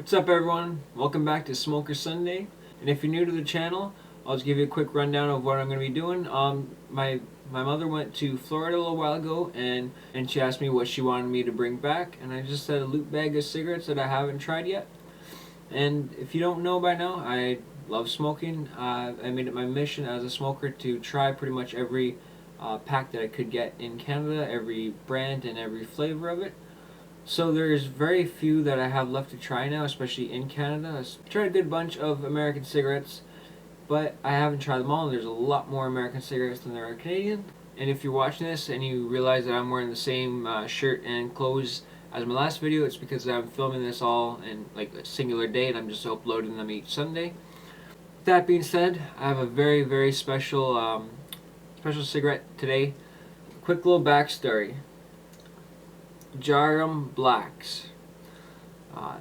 What's up, everyone? Welcome back to Smoker Sunday. And if you're new to the channel, I'll just give you a quick rundown of what I'm going to be doing. My mother went to Florida a little while ago, and she asked me what she wanted me to bring back, and I just said a loot bag of cigarettes that I haven't tried yet. And if you don't know by now, I love smoking. I made it my mission as a smoker to try pretty much every pack that I could get in Canada, every brand and every flavor of it. So there's very few that I have left to try now, especially in Canada. I've tried a good bunch of American cigarettes, but I haven't tried them all. There's a lot more American cigarettes than there are Canadian. And if you're watching this and you realize that I'm wearing the same shirt and clothes as my last video, it's because I'm filming this all in like a singular day and I'm just uploading them each Sunday. With that being said, I have a very, very special cigarette today. Quick little backstory. Djarum Blacks.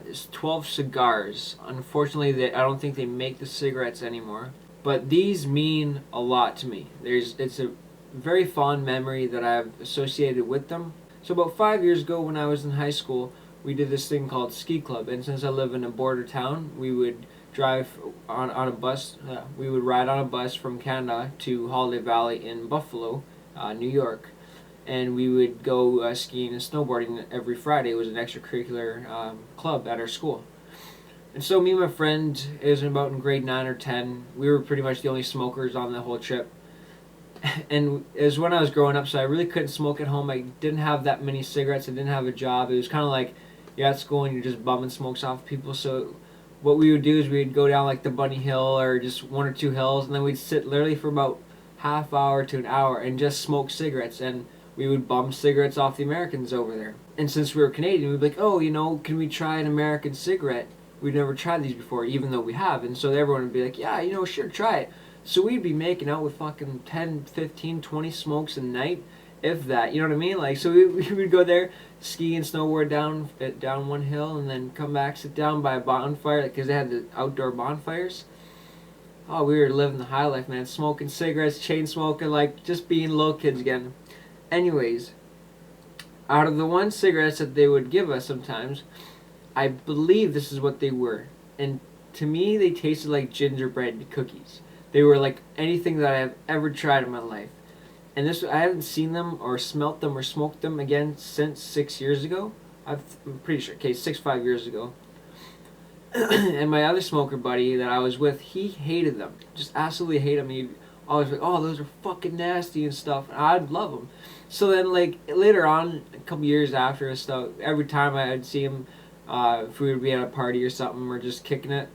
It's 12 cigars. Unfortunately, I don't think they make the cigarettes anymore. But these mean a lot to me. It's a very fond memory that I've associated with them. So about 5 years ago when I was in high school, we did this thing called Ski Club. And since I live in a border town, we would drive on a bus. We would ride on a bus from Canada to Holiday Valley in Buffalo, New York. And we would go skiing and snowboarding every Friday. It was an extracurricular club at our school. And so me and my friend, it was about in grade 9 or 10, we were pretty much the only smokers on the whole trip. And it was when I was growing up, so I really couldn't smoke at home. I didn't have that many cigarettes. I didn't have a job. It was kind of like you're at school and you're just bumming smokes off people. So what we would do is we'd go down like the Bunny Hill or just one or two hills, and then we'd sit literally for about half hour to an hour and just smoke cigarettes. And we would bum cigarettes off the Americans over there. And since we were Canadian, we'd be like, oh, can we try an American cigarette? We'd never tried these before, even though we have. And so everyone would be like, yeah, sure, try it. So we'd be making out with fucking 10, 15, 20 smokes a night, if that. You know what I mean? Like, so we would go there, ski and snowboard down one hill, and then come back, sit down by a bonfire, because they had the outdoor bonfires. Oh, we were living the high life, man. Smoking cigarettes, chain smoking, like just being little kids again. Anyways, out of the one cigarettes that they would give us sometimes, I believe this is what they were. And to me, they tasted like gingerbread cookies. They were like anything that I have ever tried in my life. And I haven't seen them or smelt them or smoked them again since 6 years ago. I'm pretty sure. Okay, 5 years ago. And my other smoker buddy that I was with, he hated them. Just absolutely hated them. He always like, oh, those are fucking nasty and stuff. And I'd love them. So then, like, later on, a couple years after and stuff, every time I'd see him, if we would be at a party or something, or just kicking it,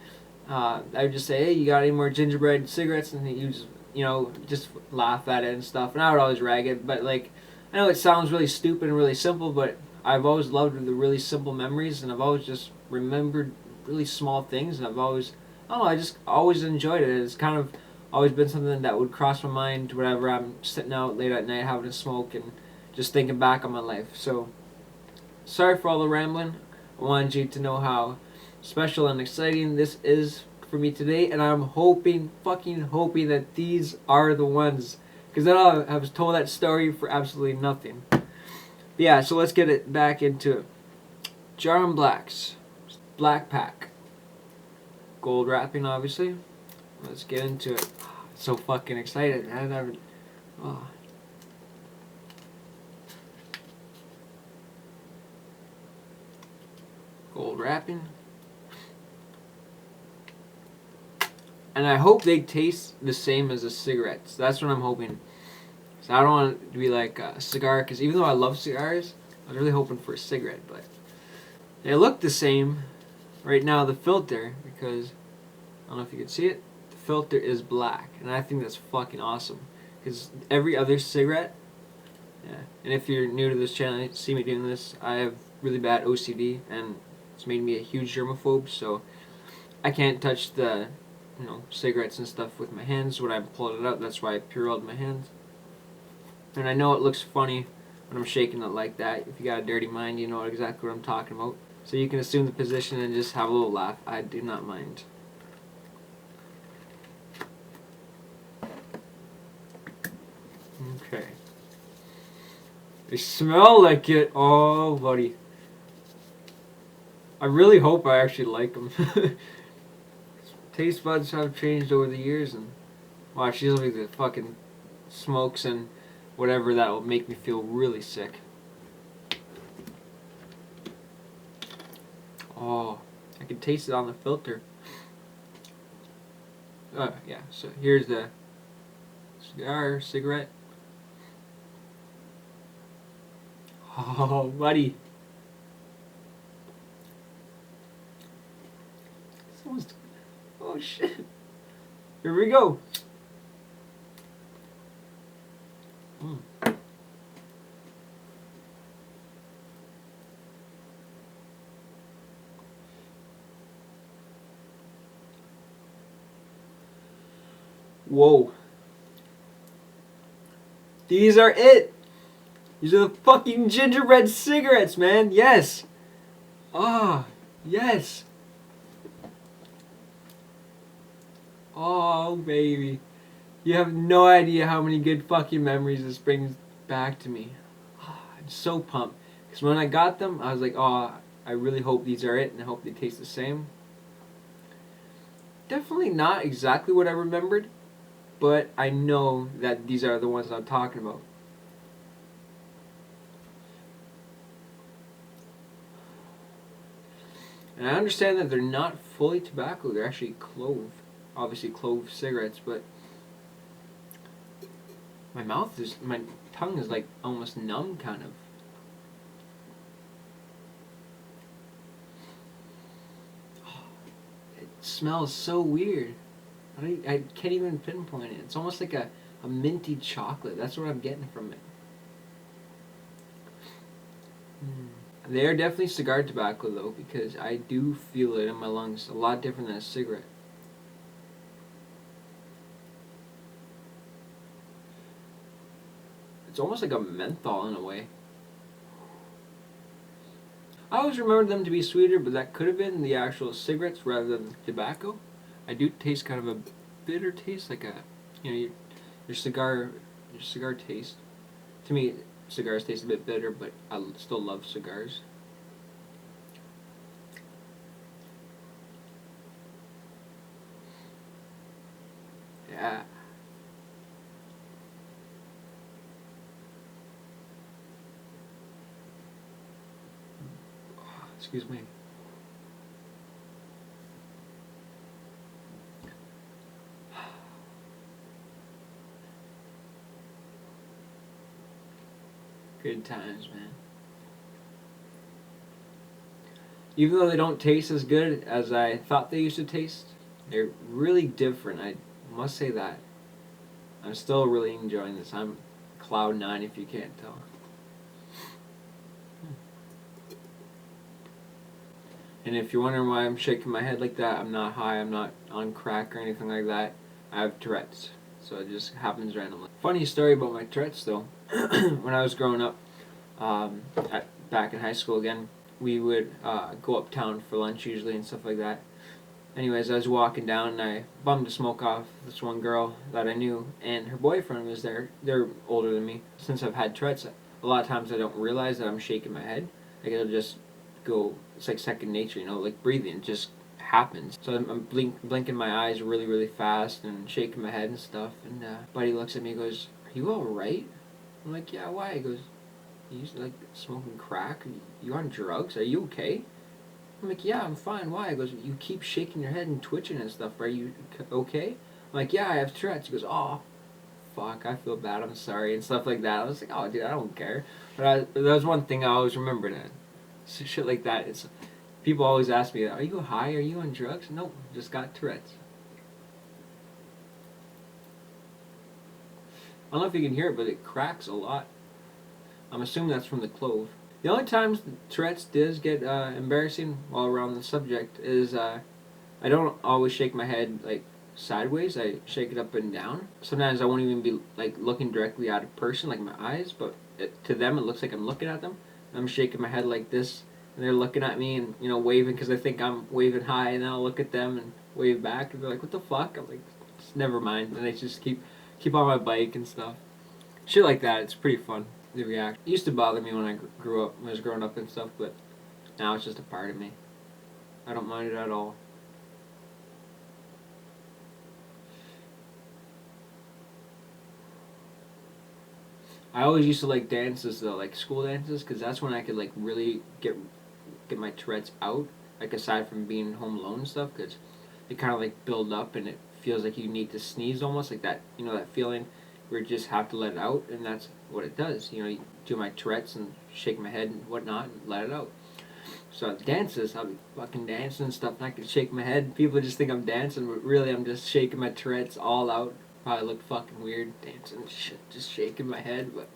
I would just say, hey, you got any more gingerbread cigarettes? And he would just laugh at it and stuff. And I would always rag it. But, like, I know it sounds really stupid and really simple, but I've always loved the really simple memories, and I've always just remembered really small things, and I just always enjoyed it. It's kind of always been something that would cross my mind whenever I'm sitting out late at night having a smoke and just thinking back on my life. So, sorry for all the rambling. I wanted you to know how special and exciting this is for me today, and I'm fucking hoping that these are the ones, because then I'll have told that story for absolutely nothing. But yeah, so let's get it back into it. Djarum Blacks, black pack, gold wrapping, obviously. Let's get into it. So fucking excited, man. Gold wrapping. And I hope they taste the same as the cigarettes. That's what I'm hoping. So I don't want it to be like a cigar, because even though I love cigars, I was really hoping for a cigarette, but they look the same. Right now, the filter, because I don't know if you can see it, the filter is black, and I think that's fucking awesome. Because every other cigarette, yeah. And if you're new to this channel, you see me doing this, I have really bad OCD, and it's made me a huge germaphobe, so I can't touch the, cigarettes and stuff with my hands when I pull it out. That's why I purelled my hands. And I know it looks funny when I'm shaking it like that. If you got a dirty mind, you know exactly what I'm talking about. So you can assume the position and just have a little laugh. I do not mind. Okay. They smell like it. Oh, buddy. I really hope I actually like them. Taste buds have changed over the years, and watch, these will be the fucking smokes and whatever that will make me feel really sick. Oh, I can taste it on the filter. Yeah, so here's the cigarette. Oh, buddy. Someone's, oh, shit. Here we go. Mm. Whoa. These are it. These are the fucking gingerbread cigarettes, man. Yes. Ah, yes. Oh, baby. You have no idea how many good fucking memories this brings back to me. I'm so pumped. Because when I got them, I was like, oh, I really hope these are it, and I hope they taste the same. Definitely not exactly what I remembered, but I know that these are the ones I'm talking about. And I understand that they're not fully tobacco, they're actually clove. Obviously clove cigarettes, but my tongue is like almost numb, kind of. It smells so weird. I can't even pinpoint it. It's almost like a minty chocolate. That's what I'm getting from it. They are definitely cigar tobacco though, because I do feel it in my lungs a lot different than a cigarette. It's almost like a menthol in a way. I always remembered them to be sweeter, but that could have been the actual cigarettes rather than tobacco. I do taste kind of a bitter taste, like your cigar taste. To me, cigars taste a bit bitter, but I still love cigars. Yeah. Excuse me. Good times, man. Even though they don't taste as good as I thought they used to taste, they're really different. I must say that. I'm still really enjoying this. I'm cloud nine if you can't tell. And if you're wondering why I'm shaking my head like that, I'm not high, I'm not on crack or anything like that. I have Tourette's. So it just happens randomly. Funny story about my Tourette's though. When I was growing up, back in high school again, we would go uptown for lunch usually and stuff like that. Anyways, I was walking down and I bummed a smoke off this one girl that I knew, and her boyfriend was there. They're older than me. Since I've had Tourette's, a lot of times I don't realize that I'm shaking my head. Like it'll just go, it's like second nature, like breathing. It just happens. So I'm blinking my eyes really, really fast and shaking my head and stuff. And buddy looks at me and goes, "Are you alright?" I'm like, "Yeah, why?" He goes, "You like smoking crack? You on drugs? Are you okay?" I'm like, "Yeah, I'm fine. Why?" He goes, "You keep shaking your head and twitching and stuff. Are you okay?" I'm like, "Yeah, I have Tourette's." He goes, "Oh, fuck, I feel bad. I'm sorry," and stuff like that. I was like, "Oh, dude, I don't care." But that was one thing I always remembered. Shit like that. It's people always ask me, "Are you high? Are you on drugs?" Nope, just got Tourette's. I don't know if you can hear it, but it cracks a lot. I'm assuming that's from the clove. The only times Tourette's does get embarrassing while we're on the subject is I don't always shake my head like sideways. I shake it up and down. Sometimes I won't even be like looking directly at a person, like my eyes, but to them it looks like I'm looking at them. I'm shaking my head like this, and they're looking at me and waving because they think I'm waving high, and then I'll look at them and wave back, and they're like, "What the fuck?" I'm like, "Just never mind," and they just keep on my bike and stuff. Shit like that. It's pretty fun. The react. It used to bother me when I grew up, when I was growing up and stuff, but now it's just a part of me. I don't mind it at all. I always used to like dances though, like school dances, because that's when I could like really get my Tourette's out. Like aside from being home alone and stuff, because they kind of like build up and it feels like you need to sneeze almost like that. You know that feeling where you just have to let it out, and that's what it does. You know, you do my Tourette's and shake my head and whatnot and let it out. So at dances, I'll be fucking dancing and stuff, and I can shake my head. People just think I'm dancing, but really I'm just shaking my Tourette's all out. Probably look fucking weird dancing, shit, just shaking my head, but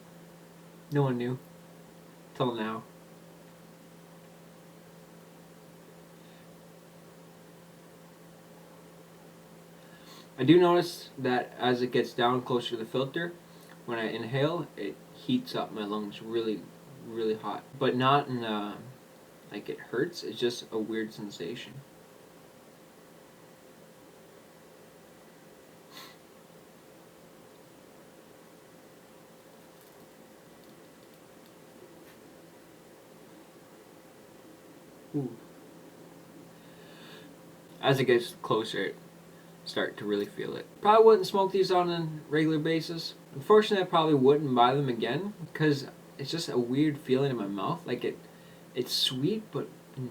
no one knew till now. I do notice that as it gets down closer to the filter, when I inhale, it heats up my lungs really, really hot. But not in like it hurts. It's just a weird sensation. Ooh. As it gets closer, it start to really feel it. Probably wouldn't smoke these on a regular basis. Unfortunately, I probably wouldn't buy them again because it's just a weird feeling in my mouth. Like it's sweet but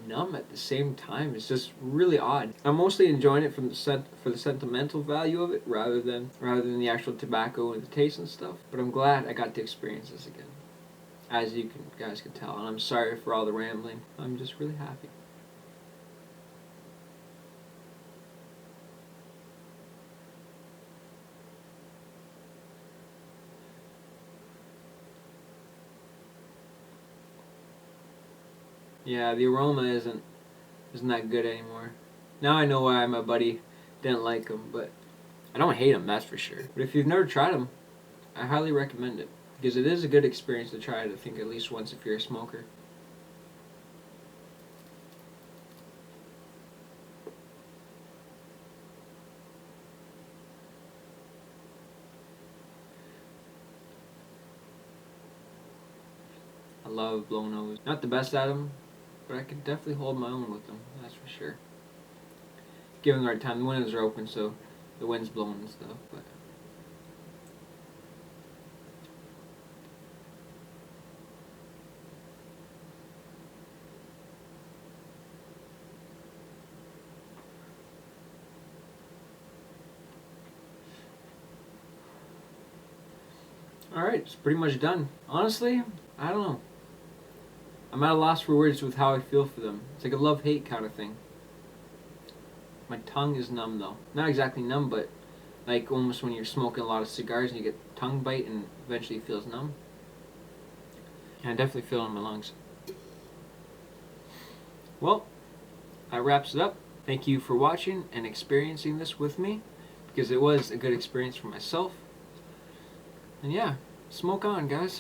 numb at the same time. It's just really odd. I'm mostly enjoying it from for the sentimental value of it rather than the actual tobacco and the taste and stuff. But I'm glad I got to experience this again, as you guys can tell. And I'm sorry for all the rambling. I'm just really happy. Yeah, the aroma isn't that good anymore. Now I know why my buddy didn't like them, but I don't hate them, that's for sure. But if you've never tried them, I highly recommend it because it is a good experience to try it. I think at least once if you're a smoker. I love blow nose. Not the best at them, but I could definitely hold my own with them. That's for sure. Giving our time, the windows are open, so the wind's blowing and stuff. But all right, it's pretty much done. Honestly, I don't know. I'm at a loss for words with how I feel for them. It's like a love-hate kind of thing. My tongue is numb though. Not exactly numb, but like almost when you're smoking a lot of cigars and you get tongue bite and eventually it feels numb. And I definitely feel it in my lungs. Well, that wraps it up. Thank you for watching and experiencing this with me because it was a good experience for myself. And yeah, smoke on, guys.